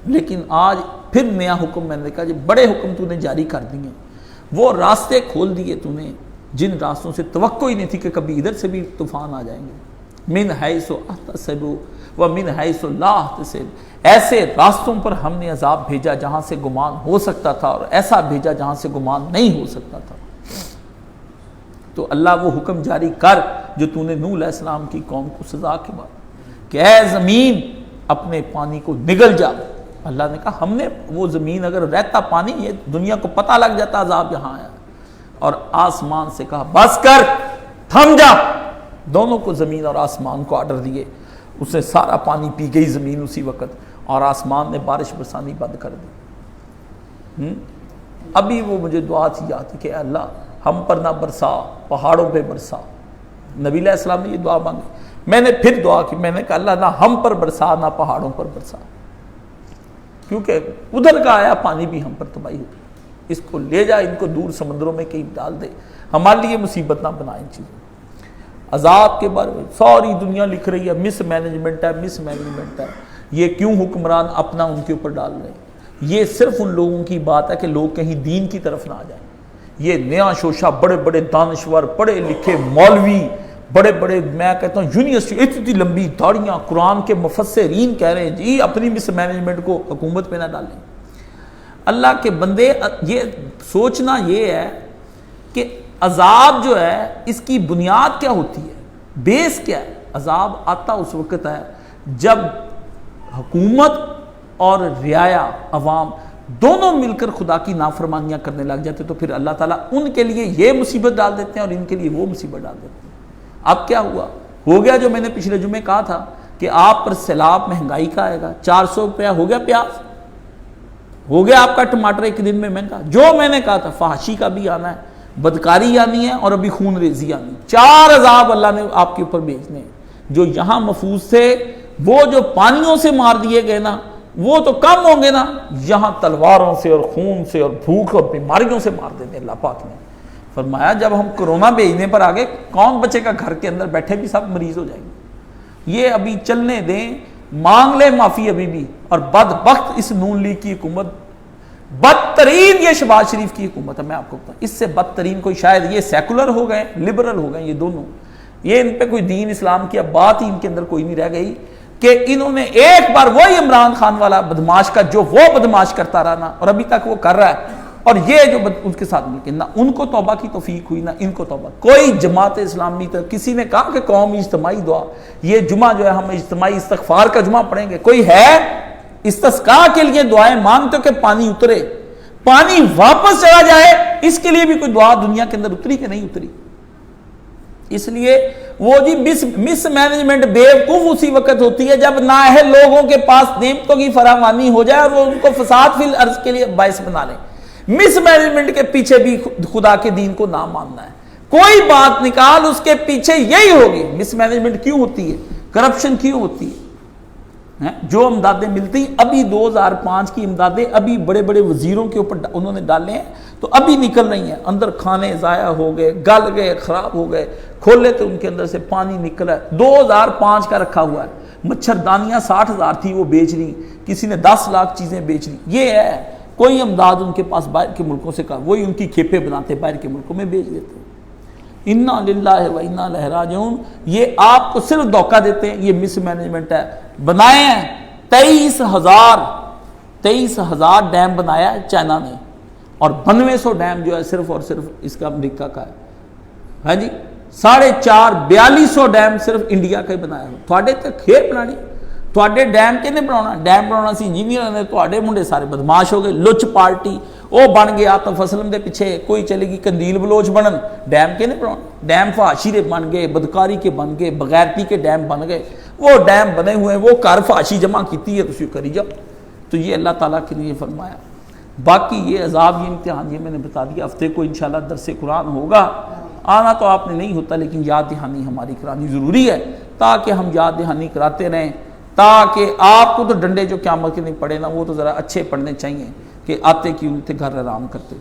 لیکن آج پھر نیا حکم میں نے کہا جو بڑے حکم تو نے جاری کر دیے، وہ راستے کھول دیے تو نے جن راستوں سے توقع ہی نہیں تھی کہ کبھی ادھر سے بھی طوفان آ جائیں گے، من حیث احتسب ومن حیث لا احتسب، ایسے راستوں پر ہم نے عذاب بھیجا جہاں سے گمان ہو سکتا تھا، اور ایسا بھیجا جہاں سے گمان نہیں ہو سکتا تھا۔ تو اللہ وہ حکم جاری کر جو تو نے نوح علیہ السلام کی قوم کو سزا کے بعد کہ اے زمین اپنے پانی کو نگل جا۔ اللہ نے کہا ہم نے وہ زمین اگر رہتا پانی، یہ دنیا کو پتہ لگ جاتا عذاب یہاں آیا، اور آسمان سے کہا بس کر، تھم جا۔ دونوں کو زمین اور آسمان کو آرڈر دیے، اس نے سارا پانی پی گئی زمین اسی وقت، اور آسمان نے بارش برسانی بند کر دی۔ ابھی وہ مجھے دعا تھی یاد ہے کہ اے اللہ ہم پر نہ برسا، پہاڑوں پہ برسا۔ نبی علیہ السلام نے یہ دعا مانگی، میں نے پھر دعا کی، میں نے کہا اللہ نہ ہم پر برسا نہ پہاڑوں پر برسا، کیونکہ ادھر کا آیا پانی بھی ہم پر تباہی ہوگی، اس کو لے جا، ان کو دور سمندروں میں کہیں ڈال دے، ہمارے لیے مصیبت نہ بنائیں چیزیں۔ عذاب کے بارے میں ساری دنیا لکھ رہی ہے مس مینجمنٹ ہے، مس مینجمنٹ ہے، یہ کیوں حکمران اپنا ان کے اوپر ڈال رہے ہیں؟ یہ صرف ان لوگوں کی بات ہے کہ لوگ کہیں دین کی طرف نہ آ جائیں۔ یہ نیا شوشہ، بڑے بڑے دانشور، پڑھے لکھے مولوی، بڑے بڑے میں کہتا ہوں یونیورسٹی، اتنی لمبی داڑیاں، قرآن کے مفسرین کہہ رہے ہیں جی اپنی مس مینجمنٹ کو حکومت پہ نہ ڈالیں۔ اللہ کے بندے یہ سوچنا یہ ہے کہ عذاب جو ہے اس کی بنیاد کیا ہوتی ہے، بیس کیا ہے؟ عذاب آتا اس وقت ہے جب حکومت اور رعایا، عوام دونوں مل کر خدا کی نافرمانیاں کرنے لگ جاتے، تو پھر اللہ تعالیٰ ان کے لیے یہ مصیبت ڈال دیتے ہیں اور ان کے لیے وہ مصیبت ڈال دیتے ہیں۔ اب کیا ہوا؟ ہو گیا جو میں نے پچھلے جمعے کہا تھا کہ آپ پر سیلاب مہنگائی کا آئے گا، 400 روپیہ ہو گیا پیاز، ہو گیا آپ کا ٹماٹر ایک دن میں مہنگا، جو میں نے کہا تھا فحاشی کا بھی آنا ہے، بدکاری آنی ہے، اور ابھی خون ریزی آنی ہے، 4 عذاب اللہ نے آپ کے اوپر بھیجنے ہیں۔ جو یہاں محفوظ تھے وہ جو پانیوں سے مار دیے گئے نا، وہ تو کم ہوں گے نا، یہاں تلواروں سے اور خون سے اور بھوک اور بیماریوں سے مار دیتے۔ اللہ پاک نے فرمایا جب ہم کرونا بھیجنے پر آگے، کون بچے کا گھر کے اندر بیٹھے بھی سب مریض ہو جائیں گے۔ یہ ابھی چلنے دیں، مانگ لے معافی ابھی بھی۔ اور بدبخت اس نون لیگ کی حکومت، بدترین یہ شہباز شریف کی حکومت ہے، میں آپ کو بتاؤں اس سے بدترین کوئی، شاید یہ سیکولر ہو گئے، لبرل ہو گئے یہ دونوں، یہ ان پہ کوئی دین اسلام کی اب بات ہی ان کے اندر کوئی نہیں رہ گئی کہ انہوں نے ایک بار وہی عمران خان والا بدماش کا جو وہ بدماش کرتا رہا نا، اور ابھی تک وہ کر رہا ہے، اور یہ جو ان کے ساتھ مل کے نہ ان کو توبہ کی توفیق ہوئی نہ ان کو توبہ۔ کوئی جماعت اسلامی تک کسی نے کہا کہ قوم اجتماعی دعا، یہ جمعہ جو ہے ہم اجتماعی استغفار کا جمعہ پڑھیں گے، کوئی ہے استسقاء کے لیے دعائیں مانگتے ہو کہ پانی اترے، پانی واپس چلا جائے، اس کے لیے بھی کوئی دعا دنیا کے اندر اتری کہ نہیں اتری؟ اس لیے وہ جی مس مینجمنٹ بیوقوف اسی وقت ہوتی ہے جب نااہل لوگوں کے پاس نعمتوں کی فراوانی ہو جائے اور وہ ان کو فساد فی الارض کے لیے باعث بنا لیں۔ مس مینجمنٹ کے پیچھے بھی خدا کے دین کو نہ ماننا ہے، کوئی بات نکال اس کے پیچھے یہی ہوگی۔ مس مینجمنٹ کیوں ہوتی ہے؟ کرپشن کیوں ہوتی ہے؟ جو امدادیں ملتی، ابھی 2005 کی امدادیں ابھی بڑے بڑے وزیروں کے اوپر انہوں نے ڈالے ہیں تو ابھی نکل رہی ہیں، اندر کھانے ضائع ہو گئے، گل گئے، خراب ہو گئے، کھولے تو ان کے اندر سے پانی نکل رہا ہے۔ 2005 کا رکھا ہوا ہے، مچھردانیاں 60,000 تھی وہ بیچ رہی، کسی نے 10 لاکھ چیزیں بیچ رہی، یہ ہے کوئی امداد ان کے پاس باہر کے ملکوں سے کا، وہی ان کی کھیپیں بناتے باہر کے ملکوں میں بیچ دیتے۔ انا للہ و انا الیہ راجعون، یہ آپ کو صرف دھوکہ دیتے ہیں، یہ مس مینجمنٹ ہے۔ بنائے ہیں 23,000 ڈیم بنایا ہے چائنا نے، اور 9200 ڈیم جو ہے صرف اور صرف اس کا امریکہ کا ہے، ہاں جی 4,500 ڈیم صرف انڈیا کا ہی بنایا ہو۔ تھوڑے تک خیر بنانی، تھوڑے ڈیم کہنے بنانا، ڈیم بنانا سی انجینئر نے، تھوڑے منڈے سارے بدماش ہو گئے، لچ پارٹی وہ بن گیا آطف اسلم دے پیچھے، کوئی چلے گی قندیل بلوچ بنن، ڈیم کہنے بنانا، ڈیم فحاشی دے بن گئے، بدکاری کے بن گئے، بغیرتی کے ڈیم بن گئے، وہ ڈیم بنے ہوئے ہیں، وہ کار فحاشی جمع کیتی ہے تسی کری جاؤ۔ تو یہ اللہ تعالیٰ کے لیے فرمایا۔ باقی یہ عذاب، یہ امتحان، یہ میں نے بتا دیا، ہفتے کو انشاءاللہ درس قرآن ہوگا، آنا تو آپ نے نہیں ہوتا لیکن یاد دہانی ہماری کرانی ضروری ہے، تاکہ ہم یاد دہانی کراتے رہیں، تاکہ آپ کو تو ڈنڈے جو قیامت کے نہیں پڑے نا، وہ تو ذرا اچھے پڑھنے چاہیے کہ آتے کیوں تھے گھر آرام کرتے۔